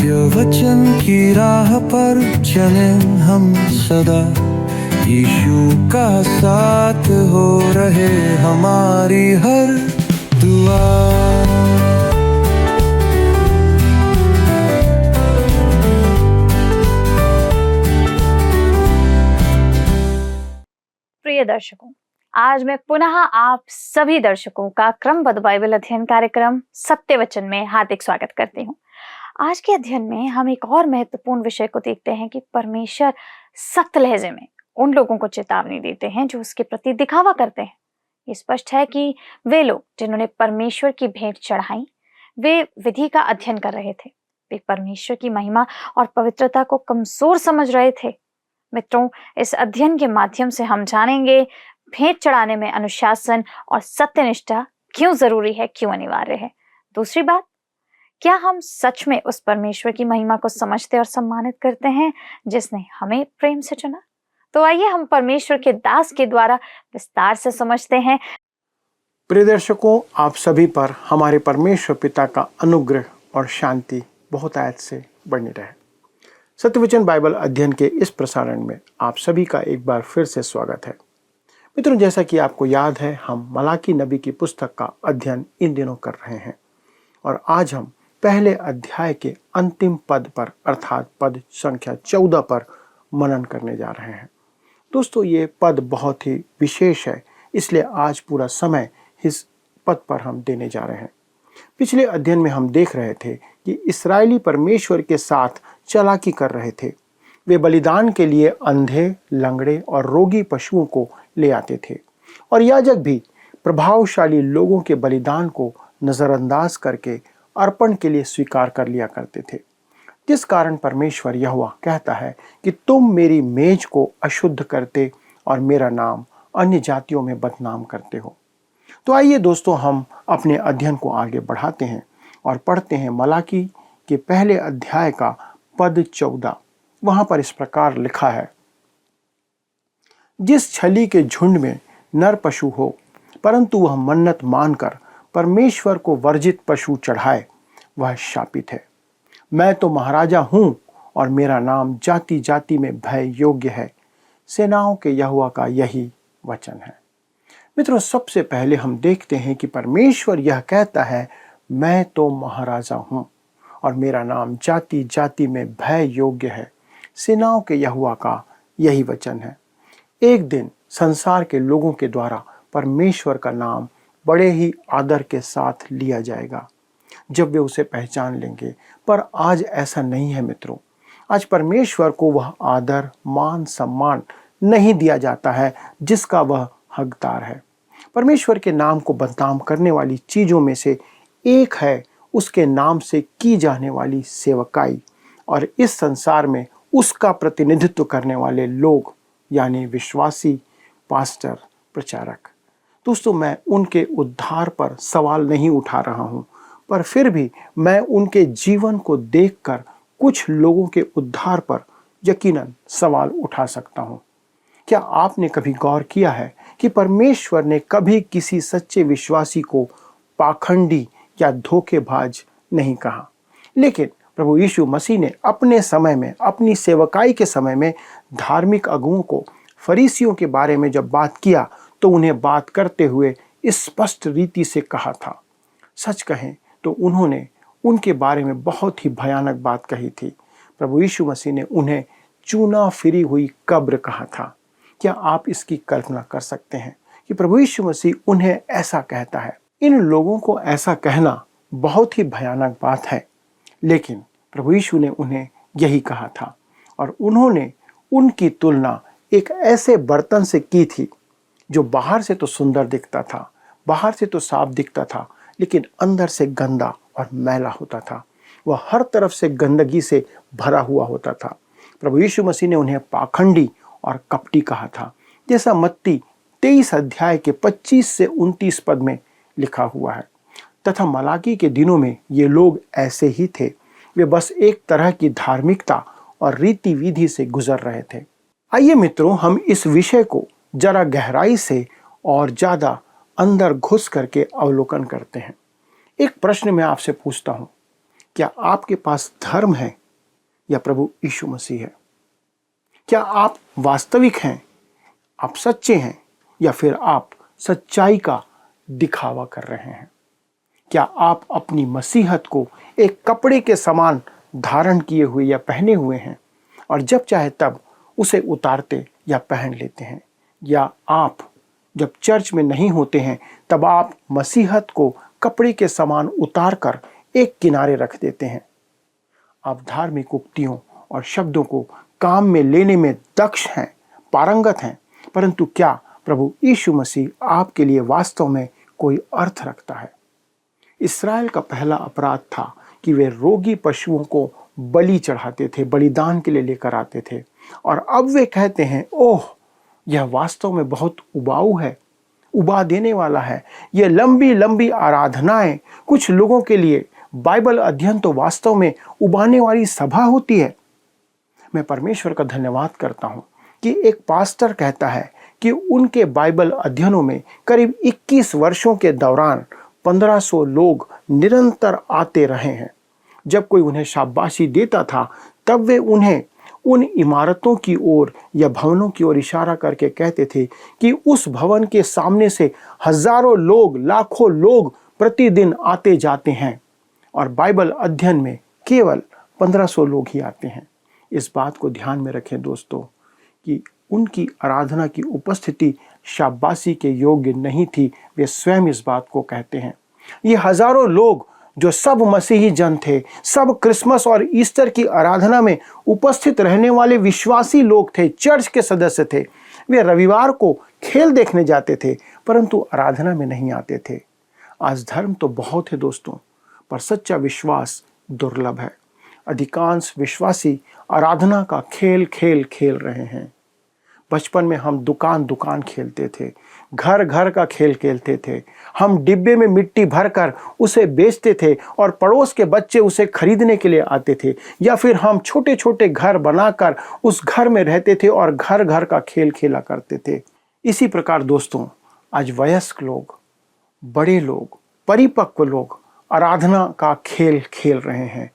सत्य वचन की राह पर चले हम सदा, यीशु का साथ हो रहे हमारी हर दुआ। प्रिय दर्शकों, आज मैं पुनः आप सभी दर्शकों का क्रमबद्ध बाइबल अध्ययन कार्यक्रम सत्य वचन में हार्दिक स्वागत करती हूँ। आज के अध्ययन में हम एक और महत्वपूर्ण विषय को देखते हैं कि परमेश्वर सख्त लहजे में उन लोगों को चेतावनी देते हैं जो उसके प्रति दिखावा करते हैं। ये स्पष्ट है कि वे लोग जिन्होंने परमेश्वर की भेंट चढ़ाई, वे विधि का अध्ययन कर रहे थे। वे परमेश्वर की महिमा और पवित्रता को कमजोर समझ रहे थे। मित्रों, इस अध्ययन के माध्यम से हम जानेंगे भेंट चढ़ाने में अनुशासन और सत्यनिष्ठा क्यों जरूरी है, क्यों अनिवार्य है। दूसरी बात, क्या हम सच में उस परमेश्वर की महिमा को समझते और सम्मानित करते हैं जिसने हमें प्रेम से चुना। तो आइए हम परमेश्वर के दास के द्वारा विस्तार से समझते हैं। प्रिय दर्शकों, आप सभी पर हमारे परमेश्वर पिता का अनुग्रह और शांति बहुत आयत से बनी रहे। सत्यवचन बाइबल अध्ययन के इस प्रसारण में आप सभी का एक बार फिर से स्वागत है। मित्रों, जैसा कि आपको याद है, हम मलाकी नबी की पुस्तक का अध्ययन इन दिनों कर रहे हैं और आज हम पहले अध्याय के अंतिम पद पर अर्थात पद संख्या 14 पर मनन करने जा रहे हैं। दोस्तों, ये पद बहुत ही विशेष है, इसलिए आज पूरा समय इस पद पर हम देने जा रहे हैं। पिछले अध्ययन में हम देख रहे थे कि इस्राएली परमेश्वर के साथ चालाकी कर रहे थे। वे बलिदान के लिए अंधे, लंगड़े और रोगी पशुओं को ले आते थे और याजक भी प्रभावशाली लोगों के बलिदान को नजरअंदाज करके अर्पण के लिए स्वीकार कर लिया करते थे, जिस कारण परमेश्वर यहोवा कहता है कि तुम मेरी मेज को अशुद्ध करते और मेरा नाम अन्य जातियों में बदनाम करते हो। तो आइए दोस्तों, हम अपने अध्ययन को आगे बढ़ाते हैं और पढ़ते हैं मलाकी के पहले अध्याय का पद 14। वहां पर इस प्रकार लिखा है, जिस छली के झुंड में नर पशु हो परंतु वह मन्नत मानकर परमेश्वर को वर्जित पशु चढ़ाए, वह शापित है। मैं तो महाराजा हूं और मेरा नाम जाति जाति में भय योग्य है। सेनाओं के यहोवा का यही वचन है। मित्रों, सबसे पहले हम देखते हैं कि परमेश्वर यह कहता है, मैं तो महाराजा हूं और मेरा नाम जाति जाति में भय योग्य है। सेनाओं के यहोवा का यही वचन है। एक दिन संसार के लोगों के द्वारा परमेश्वर का नाम बड़े ही आदर के साथ लिया जाएगा जब वे उसे पहचान लेंगे, पर आज ऐसा नहीं है मित्रों। आज परमेश्वर को वह आदर, मान, सम्मान नहीं दिया जाता है जिसका वह हकदार है। परमेश्वर के नाम को बदनाम करने वाली चीजों में से एक है उसके नाम से की जाने वाली सेवकाई और इस संसार में उसका प्रतिनिधित्व करने वाले लोग यानी विश्वासी, पास्टर, प्रचारक। दोस्तों, मैं उनके उद्धार पर सवाल नहीं उठा रहा हूं, पर फिर भी मैं उनके जीवन को देखकर कुछ लोगों के उद्धार पर यकीनन सवाल उठा सकता हूं। क्या आपने कभी गौर किया है कि परमेश्वर ने कभी किसी सच्चे विश्वासी को पाखंडी या धोखेबाज नहीं कहा, लेकिन प्रभु यीशु मसीह ने अपने समय में, अपनी सेवकाई के समय में धार्मिक अगुओं को, फरीसियों के बारे में जब बात किया तो उन्हें बात करते हुए स्पष्ट रीति से कहा था। सच कहें तो उन्होंने उनके बारे में बहुत ही भयानक बात कही थी। प्रभु यीशु मसीह ने उन्हें चूना फिरी हुई कब्र कहा था। क्या आप इसकी कल्पना कर सकते हैं कि प्रभु यीशु मसीह उन्हें ऐसा कहता है? इन लोगों को ऐसा कहना बहुत ही भयानक बात है, लेकिन प्रभु यीशु ने उन्हें यही कहा था और उन्होंने उनकी तुलना एक ऐसे बर्तन से की थी जो बाहर से तो सुंदर दिखता था, बाहर से तो साफ दिखता था, लेकिन अंदर से गंदा और मैला होता था। वह हर तरफ से गंदगी से भरा हुआ होता था। प्रभु यीशु मसीह ने उन्हें पाखंडी और कपटी कहा था, जैसा मत्ती 23 अध्याय के 25 से 29 पद में लिखा हुआ है। तथा मलाकी के दिनों में ये लोग ऐसे ही थे। वे बस एक तरह की धार्मिकता और रीति विधि से गुजर रहे थे। आइए मित्रों, हम इस विषय को जरा गहराई से और ज़्यादा अंदर घुस करके अवलोकन करते हैं। एक प्रश्न मैं आपसे पूछता हूँ, क्या आपके पास धर्म है या प्रभु यीशु मसीह है? क्या आप वास्तविक हैं, आप सच्चे हैं, या फिर आप सच्चाई का दिखावा कर रहे हैं? क्या आप अपनी मसीहत को एक कपड़े के समान धारण किए हुए या पहने हुए हैं और जब चाहे तब उसे उतारते या पहन लेते हैं? या आप जब चर्च में नहीं होते हैं तब आप मसीहत को कपड़े के समान उतार कर एक किनारे रख देते हैं? आप धार्मिक उक्तियों और शब्दों को काम में लेने में दक्ष हैं, पारंगत हैं, परंतु क्या प्रभु यीशु मसीह आपके लिए वास्तव में कोई अर्थ रखता है? इस्राएल का पहला अपराध था कि वे रोगी पशुओं को बलि चढ़ाते थे, बलिदान के लिए लेकर आते थे, और अब वे कहते हैं, ओह, यह वास्तव में बहुत उबाऊ है, उबा देने वाला है। ये लंबी लंबी आराधनाएं कुछ लोगों के लिए बाइबल अध्ययन तो वास्तव में उबाने वाली सभा होती है। मैं परमेश्वर का धन्यवाद करता हूं कि एक पास्टर कहता है कि उनके बाइबल अध्ययनों में करीब 21 वर्षों के दौरान 1500 लोग निरंतर आते रहे हैं। जब कोई उन्हें शाबाशी देता था तब वे उन्हें उन इमारतों की ओर या भवनों की ओर इशारा करके कहते थे कि उस भवन के सामने से हजारों लोग, लाखों लोग प्रतिदिन आते जाते हैं और बाइबल अध्ययन में केवल 1500 लोग ही आते हैं। इस बात को ध्यान में रखें दोस्तों कि उनकी आराधना की उपस्थिति शाबाशी के योग्य नहीं थी। वे स्वयं इस बात को कहते हैं। ये हजारों लोग जो सब मसीही जन थे, सब क्रिसमस और ईस्टर की आराधना में उपस्थित रहने वाले विश्वासी लोग थे, चर्च के सदस्य थे। वे रविवार को खेल देखने जाते थे परंतु आराधना में नहीं आते थे। आज धर्म तो बहुत है दोस्तों, पर सच्चा विश्वास दुर्लभ है। अधिकांश विश्वासी आराधना का खेल खेल रहे हैं। बचपन में हम दुकान दुकान खेलते थे, घर घर का खेल खेलते थे। हम डिब्बे में मिट्टी भरकर उसे बेचते थे और पड़ोस के बच्चे उसे खरीदने के लिए आते थे, या फिर हम छोटे छोटे घर बनाकर उस घर में रहते थे और घर घर का खेल खेला करते थे। इसी प्रकार दोस्तों, आज वयस्क लोग, बड़े लोग, परिपक्व लोग आराधना का खेल खेल रहे हैं,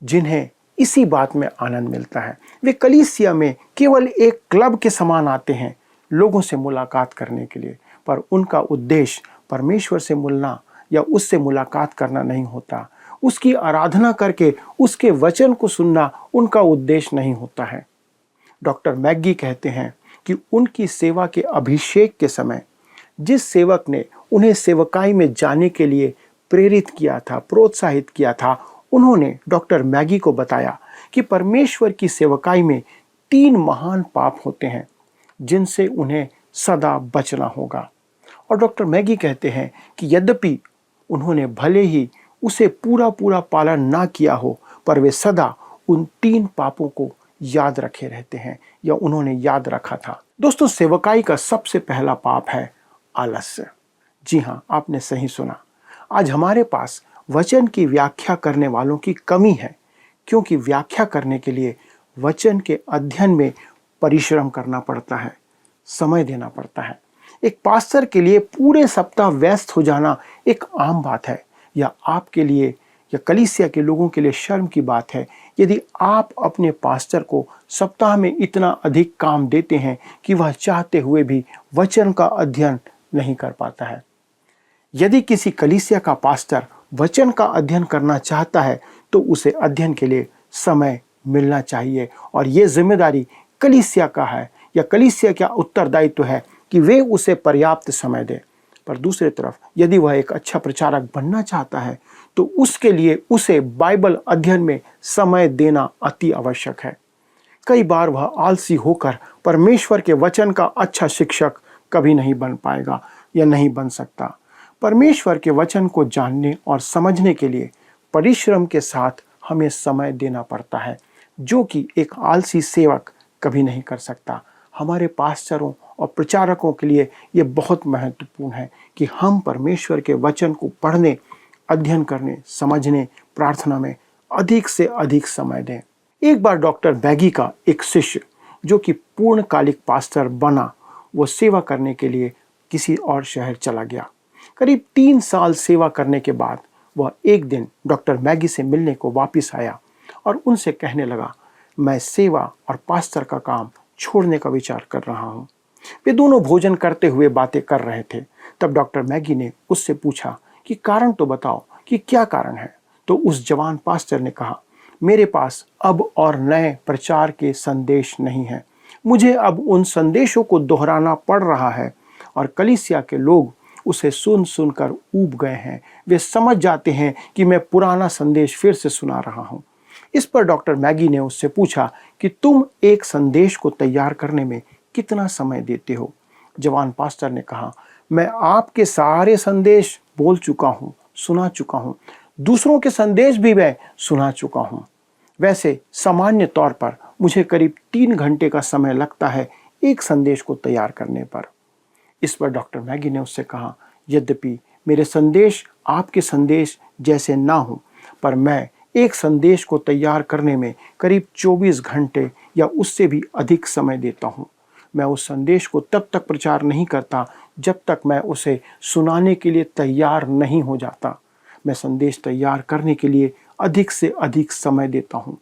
जिन्हें इसी बात में आनंद मिलता है। वे कलीसिया में केवल एक क्लब के समान आते हैं लोगों से मुलाकात करने के लिए, पर उनका उद्देश्य परमेश्वर से मिलना या उससे मुलाकात करना नहीं होता। उसकी आराधना करके उसके वचन को सुनना उनका उद्देश्य नहीं होता है। डॉक्टर मैगी कहते हैं कि उनकी सेवा के अभिषेक के समय जिस सेवक ने उन्हें सेवकाई में जाने के लिए प्रेरित किया था, प्रोत्साहित किया था, उन्होंने डॉक्टर मैगी को बताया कि परमेश्वर की सेवकाई में 3 महान पाप होते हैं जिनसे उन्हें सदा बचना होगा। और डॉक्टर मैगी कहते हैं कि यद्यपि उन्होंने भले ही उसे पूरा पूरा पालन ना किया हो, पर वे सदा उन 3 पापों को याद रखे रहते हैं, या उन्होंने याद रखा था। दोस्तों, सेवकाई का सबसे पहला पाप है आलस्य। जी हाँ, आपने सही सुना। आज हमारे पास वचन की व्याख्या करने वालों की कमी है, क्योंकि व्याख्या करने के लिए वचन के अध्ययन में परिश्रम करना पड़ता है, समय देना पड़ता है। एक पास्टर के लिए पूरे सप्ताह व्यस्त हो जाना एक आम बात है, या आपके लिए या कलीसिया के लोगों के लिए शर्म की बात है यदि आप अपने पास्टर को सप्ताह में इतना अधिक काम देते हैं कि वह चाहते हुए भी वचन का अध्ययन नहीं कर पाता है। यदि किसी कलीसिया का पास्टर वचन का अध्ययन करना चाहता है तो उसे अध्ययन के लिए समय मिलना चाहिए, और ये जिम्मेदारी कलीसिया का है, या कलीसिया का उत्तरदायित्व है कि वे उसे पर्याप्त समय दें। पर दूसरी तरफ यदि वह एक अच्छा प्रचारक बनना चाहता है तो उसके लिए उसे बाइबल अध्ययन में समय देना अति आवश्यक है। कई बार वह आलसी होकर परमेश्वर के वचन का अच्छा शिक्षक कभी नहीं बन पाएगा या नहीं बन सकता। परमेश्वर के वचन को जानने और समझने के लिए परिश्रम के साथ हमें समय देना पड़ता है, जो कि एक आलसी सेवक कभी नहीं कर सकता। हमारे पास्टरों और प्रचारकों के लिए ये बहुत महत्वपूर्ण है कि हम परमेश्वर के वचन को पढ़ने, अध्ययन करने, समझने, प्रार्थना में अधिक से अधिक समय दें। एक बार डॉक्टर मैगी का एक शिष्य जो कि पूर्णकालिक पास्टर बना, वो सेवा करने के लिए किसी और शहर चला गया। करीब 3 साल सेवा करने के बाद वह एक दिन डॉक्टर मैगी से मिलने को वापस आया और उनसे कहने लगा, मैं सेवा और पास्टर का काम छोड़ने का विचार कर रहा हूँ। वे दोनों भोजन करते हुए बातें कर रहे थे। तब डॉक्टर मैगी ने उससे पूछा कि कारण तो बताओ कि क्या कारण है। तो उस जवान पास्टर ने कहा, मेरे पास अब और नए प्रचार के संदेश नहीं हैं। मुझे अब उन संदेशों को दोहराना पड़ रहा है और कलीसिया के लोग उसे सुन सुनकर ऊब गए हैं। वे समझ जाते हैं कि मैं पुराना संदेश फिर से सुना रहा हूँ। इस पर डॉक्टर मैगी ने उससे पूछा कि तुम एक संदेश को तैयार करने में कितना समय देते हो। जवान पास्टर ने कहा, मैं आपके सारे संदेश बोल चुका हूँ, सुना चुका हूँ। दूसरों के संदेश भी मैं सुना चुका हूँ। वैसे सामान्य तौर पर मुझे करीब 3 घंटे का समय लगता है एक संदेश को तैयार करने पर। इस पर डॉक्टर मैगी ने उससे कहा, यद्यपि मेरे संदेश आपके संदेश जैसे ना हो, पर मैं एक संदेश को तैयार करने में करीब 24 घंटे या उससे भी अधिक समय देता हूँ। मैं उस संदेश को तब तक प्रचार नहीं करता जब तक मैं उसे सुनाने के लिए तैयार नहीं हो जाता। मैं संदेश तैयार करने के लिए अधिक से अधिक समय देता हूँ।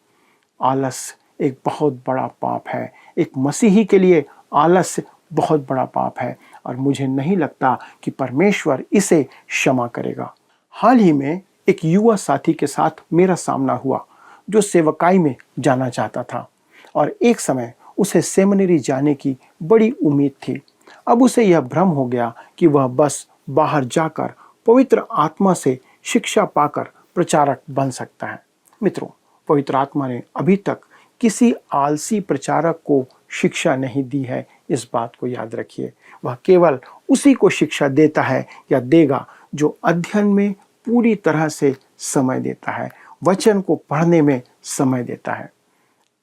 आलस एक बहुत बड़ा पाप है। एक मसीही के लिए आलस बहुत बड़ा पाप है और मुझे नहीं लगता कि परमेश्वर इसे क्षमा करेगा। हाल ही में एक युवा साथी के साथ मेरा सामना हुआ जो सेवकाई में जाना चाहता था और एक समय उसे सेमिनरी जाने की बड़ी उम्मीद थी। अब उसे यह भ्रम हो गया कि वह बस बाहर जाकर पवित्र आत्मा से शिक्षा पाकर प्रचारक बन सकता है। मित्रों, पवित्र आत्मा ने अभी तक किसी आलसी प्रचारक को शिक्षा नहीं दी है। इस बात को याद रखिए। वह केवल उसी को शिक्षा देता है या देगा जो अध्ययन में पूरी तरह से समय देता है, वचन को पढ़ने में समय देता है।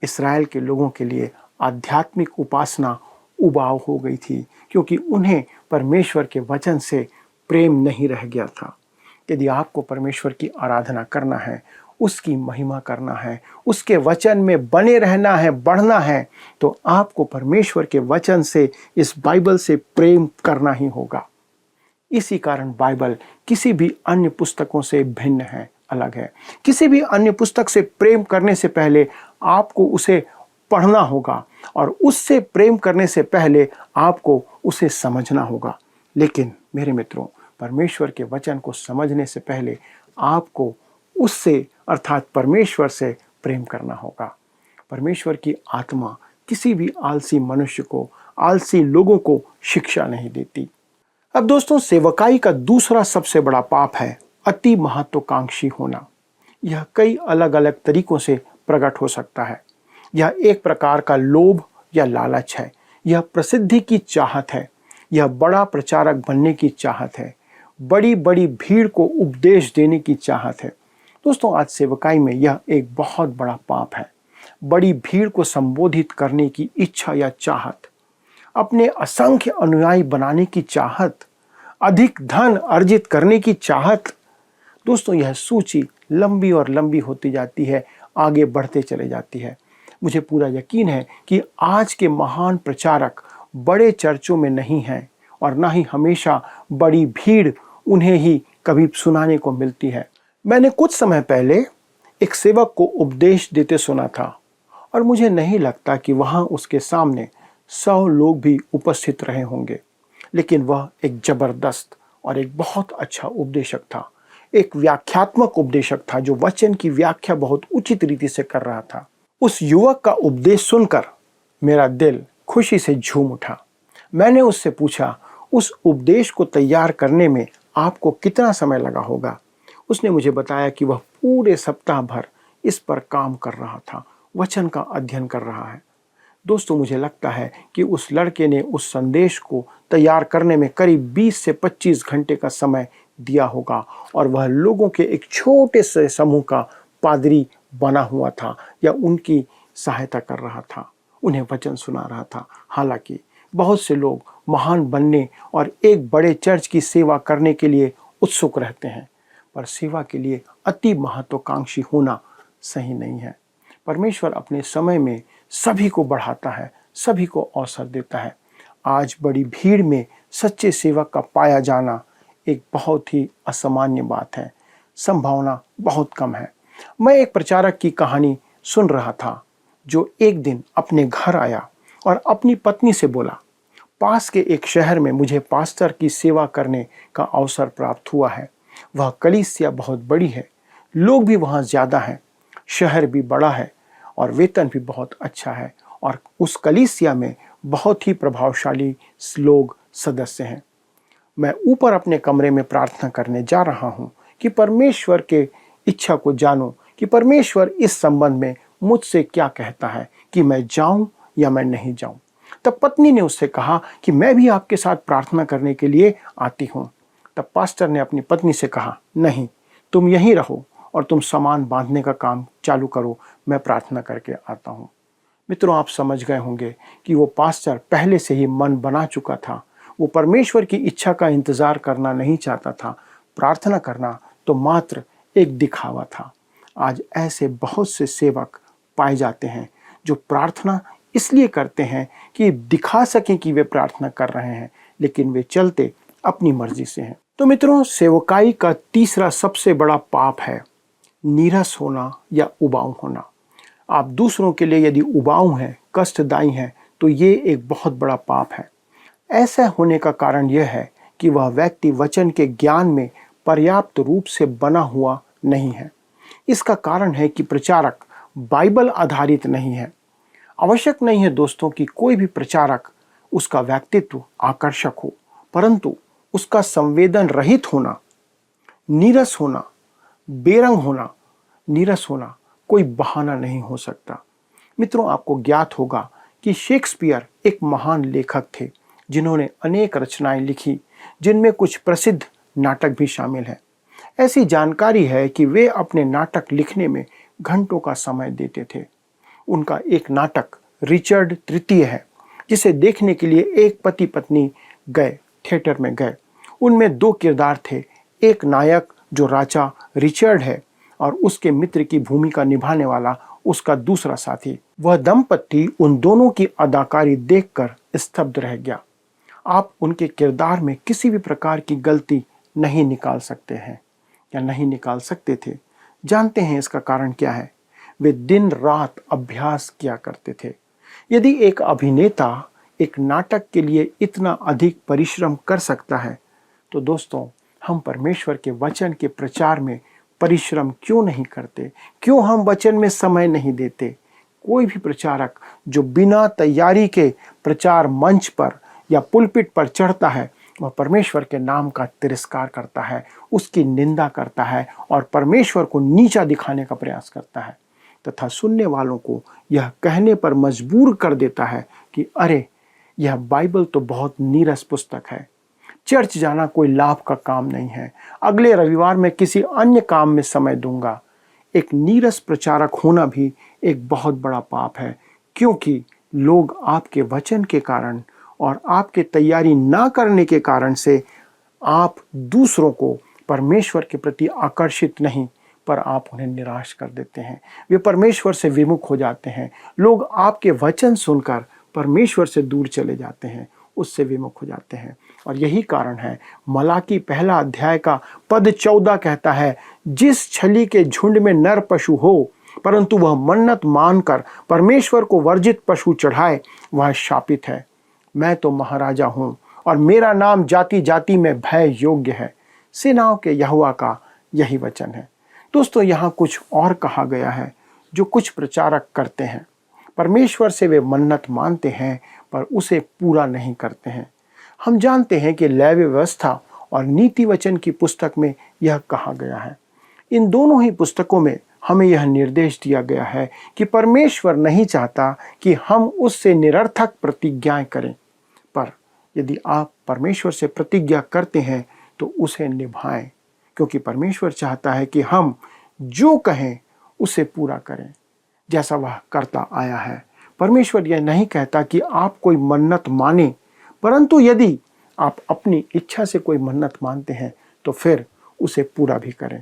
इस्राएल के लोगों के लिए आध्यात्मिक उपासना उबाऊ हो गई थी क्योंकि उन्हें परमेश्वर के वचन से प्रेम नहीं रह गया था। यदि आपको परमेश्वर की आराधना करना है, उसकी महिमा करना है, उसके वचन में बने रहना है, बढ़ना है, तो आपको परमेश्वर के वचन से, इस बाइबल से प्रेम करना ही होगा। इसी कारण बाइबल किसी भी अन्य पुस्तकों से भिन्न है, अलग है। किसी भी अन्य पुस्तक से प्रेम करने से पहले आपको उसे पढ़ना होगा और उससे प्रेम करने से पहले आपको उसे समझना होगा। लेकिन मेरे मित्रों, परमेश्वर के वचन को समझने से पहले आपको उससे अर्थात परमेश्वर से प्रेम करना होगा। परमेश्वर की आत्मा किसी भी आलसी मनुष्य को, आलसी लोगों को शिक्षा नहीं देती। अब दोस्तों, सेवकाई का दूसरा सबसे बड़ा पाप है अति महत्वाकांक्षी होना। यह कई अलग अलग तरीकों से प्रकट हो सकता है। यह एक प्रकार का लोभ या लालच है। यह प्रसिद्धि की चाहत है। यह बड़ा प्रचारक बनने की चाहत है। बड़ी बड़ी भीड़ को उपदेश देने की चाहत है। दोस्तों, आज सेवकाई में यह एक बहुत बड़ा पाप है। बड़ी भीड़ को संबोधित करने की इच्छा या चाहत, अपने असंख्य अनुयायी बनाने की चाहत, अधिक धन अर्जित करने की चाहत। दोस्तों, यह सूची लंबी और लंबी होती जाती है, आगे बढ़ते चले जाती है। मुझे पूरा यकीन है कि आज के महान प्रचारक बड़े चर्चों में नहीं हैं और ना ही हमेशा बड़ी भीड़ उन्हें ही कभी सुनाने को मिलती है। मैंने कुछ समय पहले एक सेवक को उपदेश देते सुना था और मुझे नहीं लगता कि वहाँ उसके सामने 100 लोग भी उपस्थित रहे होंगे, लेकिन वह एक जबरदस्त और एक बहुत अच्छा उपदेशक था। एक व्याख्यात्मक उपदेशक था जो वचन की व्याख्या बहुत उचित रीति से कर रहा था। उस युवक का उपदेश सुनकर मेरा दिल खुशी से झूम उठा। मैंने उससे पूछा, उस उपदेश को तैयार करने में आपको कितना समय लगा होगा? उसने मुझे बताया कि वह पूरे सप्ताह भर इस पर काम कर रहा था, वचन का अध्ययन कर रहा है। दोस्तों, मुझे लगता है कि उस लड़के ने उस संदेश को तैयार करने में करीब 20 से 25 घंटे का समय दिया होगा और वह लोगों के एक छोटे से समूह का पादरी बना हुआ था या उनकी सहायता कर रहा था, उन्हें वचन सुना रहा था। हालांकि बहुत से लोग महान बनने और एक बड़े चर्च की सेवा करने के लिए उत्सुक रहते हैं, पर सेवा के लिए अति महत्वाकांक्षी होना सही नहीं है। परमेश्वर अपने समय में सभी को बढ़ाता है, सभी को अवसर देता है। आज बड़ी भीड़ में सच्चे सेवक का पाया जाना एक बहुत ही असामान्य बात है। संभावना बहुत कम है। मैं एक प्रचारक की कहानी सुन रहा था जो एक दिन अपने घर आया और अपनी पत्नी से बोला, पास के एक शहर में मुझे पास्टर की सेवा करने का अवसर प्राप्त हुआ है। वह कलीसिया बहुत बड़ी है, लोग भी वहाँ ज़्यादा हैं, शहर भी बड़ा है और वेतन भी बहुत अच्छा है और उस कलीसिया में बहुत ही प्रभावशाली लोग सदस्य हैं। मैं ऊपर अपने कमरे में प्रार्थना करने जा रहा हूँ कि परमेश्वर के इच्छा को जानूं कि परमेश्वर इस संबंध में मुझसे क्या कहता है कि मैं जाऊं या मैं नहीं जाऊं। तब पत्नी ने उससे कहा कि मैं भी आपके साथ प्रार्थना करने के लिए आती हूँ। तब पास्टर ने अपनी पत्नी से कहा, नहीं, तुम यहीं रहो और तुम सामान बांधने का काम चालू करो, मैं प्रार्थना करके आता हूँ। मित्रों, आप समझ गए होंगे कि वो पास्टर पहले से ही मन बना चुका था। वो परमेश्वर की इच्छा का इंतजार करना नहीं चाहता था। प्रार्थना करना तो मात्र एक दिखावा था। आज ऐसे बहुत से सेवक पाए जाते हैं जो प्रार्थना इसलिए करते हैं कि दिखा सकें कि वे प्रार्थना कर रहे हैं, लेकिन वे चलते अपनी मर्जी से हैं। तो मित्रों, सेवकाई का तीसरा सबसे बड़ा पाप है नीरस होना या उबाऊ होना। आप दूसरों के लिए यदि उबाऊ हैं, कष्टदायी हैं, तो ये एक बहुत बड़ा पाप है। ऐसा होने का कारण यह है कि वह व्यक्ति वचन के ज्ञान में पर्याप्त रूप से बना हुआ नहीं है। इसका कारण है कि प्रचारक बाइबल आधारित नहीं है। आवश्यक नहीं है दोस्तों कि कोई भी प्रचारक उसका व्यक्तित्व आकर्षक हो, परंतु उसका संवेदन रहित होना, नीरस होना, बेरंग होना, नीरस होना कोई बहाना नहीं हो सकता। मित्रों, आपको ज्ञात होगा कि शेक्सपियर एक महान लेखक थे जिन्होंने अनेक रचनाएं लिखी, जिनमें कुछ प्रसिद्ध नाटक भी शामिल हैं। ऐसी जानकारी है कि वे अपने नाटक लिखने में घंटों का समय देते थे। उनका एक नाटक रिचर्ड तृतीय है, जिसे देखने के लिए एक पति पत्नी गए, थिएटर में गए। उनमें दो किरदार थे, एक नायक जो राजा रिचर्ड है और उसके मित्र की भूमिका निभाने वाला उसका दूसरा साथी। वह दंपत्ति उन दोनों की अदाकारी देखकर स्तब्ध रह गया। आप उनके किरदार में किसी भी प्रकार की गलती नहीं निकाल सकते हैं या नहीं निकाल सकते थे। जानते हैं इसका कारण क्या है? वे दिन रात अभ्यास किया करते थे। यदि एक अभिनेता एक नाटक के लिए इतना अधिक परिश्रम कर सकता है, तो दोस्तों, हम परमेश्वर के वचन के प्रचार में परिश्रम क्यों नहीं करते? क्यों हम वचन में समय नहीं देते? कोई भी प्रचारक जो बिना तैयारी के प्रचार मंच पर या पुलपिट पर चढ़ता है, वह परमेश्वर के नाम का तिरस्कार करता है, उसकी निंदा करता है और परमेश्वर को नीचा दिखाने का प्रयास करता है, तथा सुनने वालों को यह कहने पर मजबूर कर देता है कि अरे, यह बाइबल तो बहुत नीरस पुस्तक है, चर्च जाना कोई लाभ का काम नहीं है, अगले रविवार मैं किसी अन्य काम में समय दूंगा। एक नीरस प्रचारक होना भी एक बहुत बड़ा पाप है, क्योंकि लोग आपके वचन के कारण और आपके तैयारी ना करने के कारण से आप दूसरों को परमेश्वर के प्रति आकर्षित नहीं, पर आप उन्हें निराश कर देते हैं। वे परमेश्वर से विमुख हो जाते हैं। लोग आपके वचन सुनकर परमेश्वर से दूर चले जाते हैं, उससे विमुख हो जाते हैं। और यही कारण है मलाकी पहला अध्याय का पद 14 कहता है, जिस छली के झुंड में नर पशु हो परंतु वह मन्नत मानकर परमेश्वर को वर्जित पशु चढ़ाए, वह शापित है। मैं तो महाराजा हूँ और मेरा नाम जाति जाति में भय योग्य है। सेनाओं के यहोवा का यही वचन है। दोस्तों, यहाँ कुछ और कहा गया है जो कुछ प्रचारक करते हैं। परमेश्वर से वे मन्नत मानते हैं पर उसे पूरा नहीं करते हैं। हम जानते हैं कि लेवी व्यवस्था और नीति वचन की पुस्तक में यह कहा गया है। इन दोनों ही पुस्तकों में हमें यह निर्देश दिया गया है कि परमेश्वर नहीं चाहता कि हम उससे निरर्थक प्रतिज्ञाएं करें, पर यदि आप परमेश्वर से प्रतिज्ञा करते हैं तो उसे निभाएं, क्योंकि परमेश्वर चाहता है कि हम जो कहें उसे पूरा करें जैसा वह करता आया है। परमेश्वर यह नहीं कहता कि आप कोई मन्नत माने, परंतु यदि आप अपनी इच्छा से कोई मन्नत मानते हैं तो फिर उसे पूरा भी करें।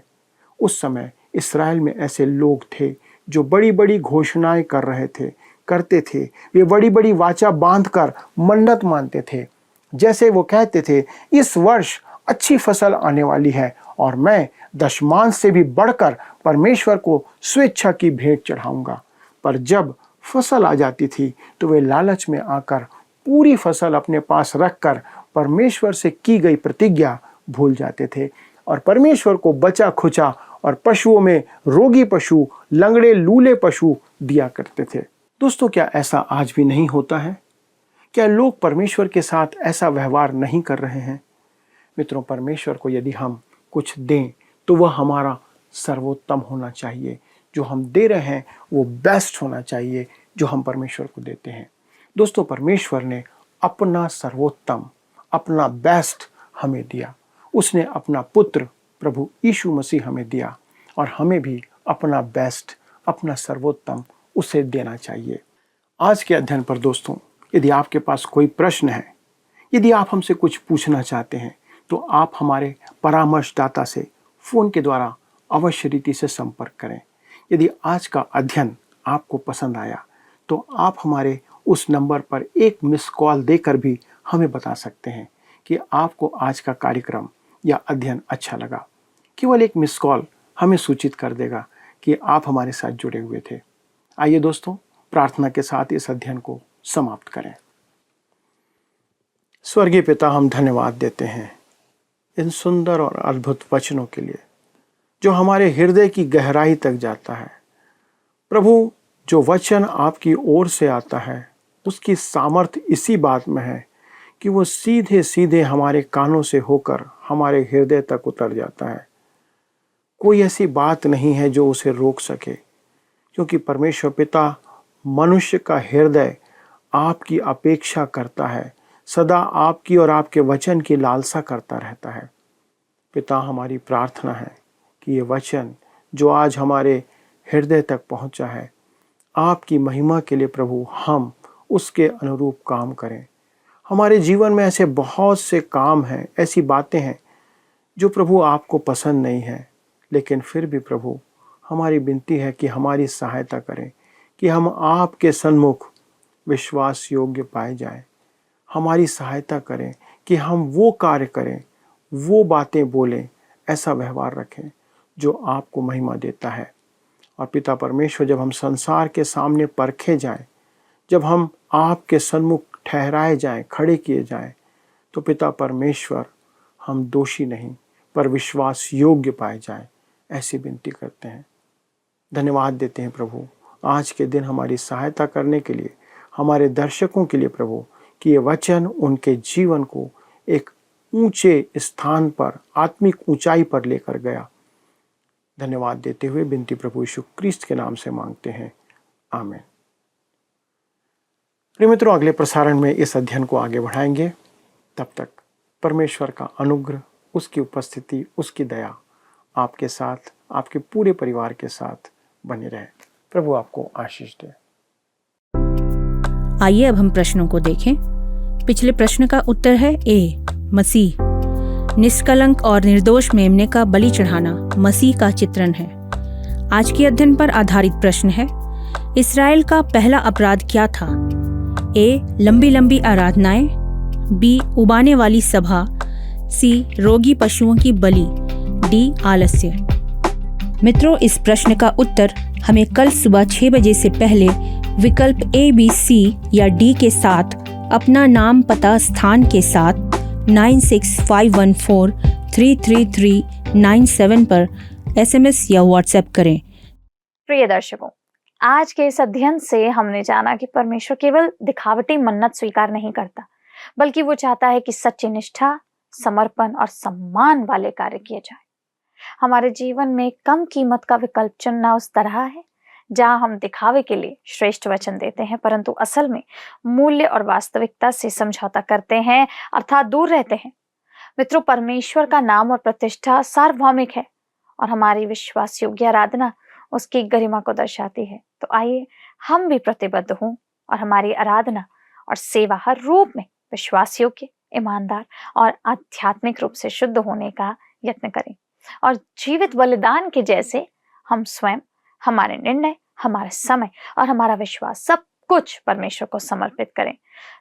उस समय इस्राएल में ऐसे लोग थे जो बड़ी बड़ी घोषणाएं कर रहे थे, करते थे। वे बड़ी बड़ी वाचा बांधकर मन्नत मानते थे। जैसे वो कहते थे, इस वर्ष अच्छी फसल आने वाली है और मैं दशमांश से भी बढ़कर परमेश्वर को स्वेच्छा की भेंट चढ़ाऊंगा। पर जब फसल आ जाती थी तो वे लालच में आकर पूरी फसल अपने पास रखकर परमेश्वर से की गई प्रतिज्ञा भूल जाते थे और परमेश्वर को बचा खुचा और पशुओं में रोगी पशु, लंगड़े लूले पशु दिया करते थे। दोस्तों, क्या ऐसा आज भी नहीं होता है? क्या लोग परमेश्वर के साथ ऐसा व्यवहार नहीं कर रहे हैं? मित्रों, परमेश्वर को यदि हम कुछ दें तो वह हमारा सर्वोत्तम होना चाहिए। जो हम दे रहे हैं वो बेस्ट होना चाहिए जो हम परमेश्वर को देते हैं। दोस्तों, परमेश्वर ने अपना सर्वोत्तम, अपना बेस्ट हमें दिया। उसने अपना पुत्र प्रभु यीशु मसीह हमें दिया और हमें भी अपना बेस्ट, अपना सर्वोत्तम उसे देना चाहिए। आज के अध्ययन पर दोस्तों, यदि आपके पास कोई प्रश्न है, यदि आप हमसे कुछ पूछना चाहते हैं तो आप हमारे परामर्शदाता से फ़ोन के द्वारा अवश्य रीति से संपर्क करें। यदि आज का अध्ययन आपको पसंद आया तो आप हमारे उस नंबर पर एक मिस कॉल देकर भी हमें बता सकते हैं कि आपको आज का कार्यक्रम या अध्ययन अच्छा लगा। केवल एक मिस कॉल हमें सूचित कर देगा कि आप हमारे साथ जुड़े हुए थे। आइए दोस्तों, प्रार्थना के साथ इस अध्ययन को समाप्त करें। स्वर्गीय पिता, हम धन्यवाद देते हैं इन सुंदर और अद्भुत वचनों के लिए जो हमारे हृदय की गहराई तक जाता है। प्रभु, जो वचन आपकी ओर से आता है उसकी सामर्थ्य इसी बात में है कि वो सीधे सीधे हमारे कानों से होकर हमारे हृदय तक उतर जाता है। कोई ऐसी बात नहीं है जो उसे रोक सके, क्योंकि परमेश्वर पिता मनुष्य का हृदय आपकी अपेक्षा करता है, सदा आपकी और आपके वचन की लालसा करता रहता है। पिता, हमारी प्रार्थना है कि ये वचन जो आज हमारे हृदय तक पहुंचा है, आपकी महिमा के लिए प्रभु हम उसके अनुरूप काम करें। हमारे जीवन में ऐसे बहुत से काम हैं, ऐसी बातें हैं जो प्रभु आपको पसंद नहीं है, लेकिन फिर भी प्रभु हमारी विनती है कि हमारी सहायता करें कि हम आपके सन्मुख विश्वास योग्य पाए जाएं। हमारी सहायता करें कि हम वो कार्य करें, वो बातें बोलें, ऐसा व्यवहार रखें जो आपको महिमा देता है। और पिता परमेश्वर, जब हम संसार के सामने परखे जाएं, जब हम आपके सन्मुख ठहराए जाएं, खड़े किए जाएं, तो पिता परमेश्वर हम दोषी नहीं पर विश्वास योग्य पाए जाएं, ऐसी विनती करते हैं। धन्यवाद देते हैं प्रभु आज के दिन हमारी सहायता करने के लिए, हमारे दर्शकों के लिए प्रभु, कि ये वचन उनके जीवन को एक ऊंचे स्थान पर, आत्मिक ऊंचाई पर लेकर गया। धन्यवाद देते हुए विनती प्रभु यीशु क्रिस्त के नाम से मांगते हैं, आमीन। प्रिय मित्रों, अगले प्रसारण में इस अध्ययन को आगे बढ़ाएंगे। तब तक परमेश्वर का अनुग्रह, उसकी उपस्थिति, उसकी दया आपके साथ, आपके पूरे परिवार के साथ बनी रहे। प्रभु आपको आशीष दे। आइए अब हम प्रश्नों को देखें। पिछले प्रश्न का उत्तर है ए, मसीह। निष्कलंक और निर्दोष मेमने का बलि चढ़ाना मसीह का चित्रण है। आज के अध्ययन पर आधारित प्रश्न है, इस्राएल का पहला अपराध क्या था? ए, लंबी लंबी आराधनाएं, बी, उबाने वाली सभा, सी, रोगी पशुओं की बलि, डी, आलस्य। मित्रों, इस प्रश्न का उत्तर हमें कल सुबह 6 बजे से पहले विकल्प ए, बी, सी या डी के साथ अपना नाम, पता, स्थान के साथ 9651433397 पर SMS या WhatsApp करें। प्रिय दर्शकों, आज के इस अध्ययन से हमने जाना कि परमेश्वर केवल दिखावटी मन्नत स्वीकार नहीं करता, बल्कि वो चाहता है कि सच्ची निष्ठा, समर्पण और सम्मान वाले कार्य किए जाए। हमारे जीवन में कम कीमत का विकल्प चुनना उस तरह है जहां हम दिखावे के लिए श्रेष्ठ वचन देते हैं, परंतु असल में मूल्य और वास्तविकता से समझौता करते हैं, अर्थात दूर रहते हैं। मित्रों, परमेश्वर का नाम और प्रतिष्ठा सार्वभौमिक है और हमारी विश्वास योग्य आराधना उसकी गरिमा को दर्शाती है। तो आइए हम भी प्रतिबद्ध हों और हमारी आराधना और सेवा हर रूप में विश्वास योग्य, ईमानदार और आध्यात्मिक रूप से शुद्ध होने का यत्न करें और जीवित बलिदान के जैसे हम स्वयं, हमारे निर्णय, हमारा समय और हमारा विश्वास सब कुछ परमेश्वर को समर्पित करें।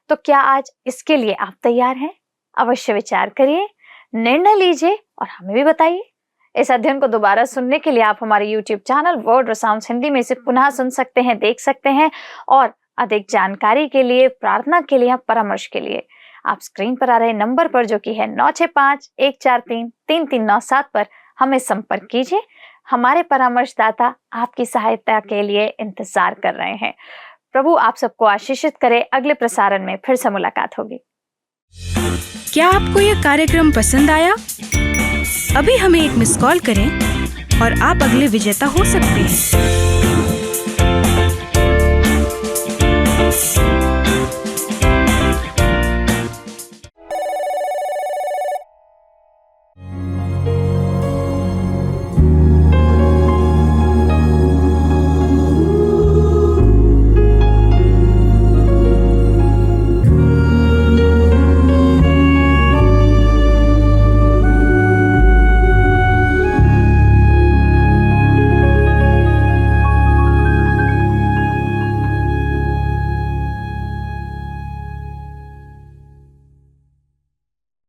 तो क्या आज इसके लिए आप तैयार हैं? अवश्य विचार करिए, निर्णय लीजिए और हमें भी बताइए। इस अध्ययन को दोबारा सुनने के लिए आप हमारे YouTube channel word sounds Hindi में इसे पुनः सुन सकते हैं, देख सकते हैं। और अधिक जानकारी के लिए, प्रार्थना के लिए, परामर्श के लिए आप स्क्रीन पर आ रहे नंबर पर, जो कि है 9651433397 पर हमें संपर्क कीजिए। हमारे परामर्शदाता आपकी सहायता के लिए इंतजार कर रहे हैं। प्रभु आप सबको आशीषित करे। अगले प्रसारण में फिर से मुलाकात होगी। क्या आपको यह कार्यक्रम पसंद आया? अभी हमें एक मिस कॉल करें और आप अगले विजेता हो सकते हैं।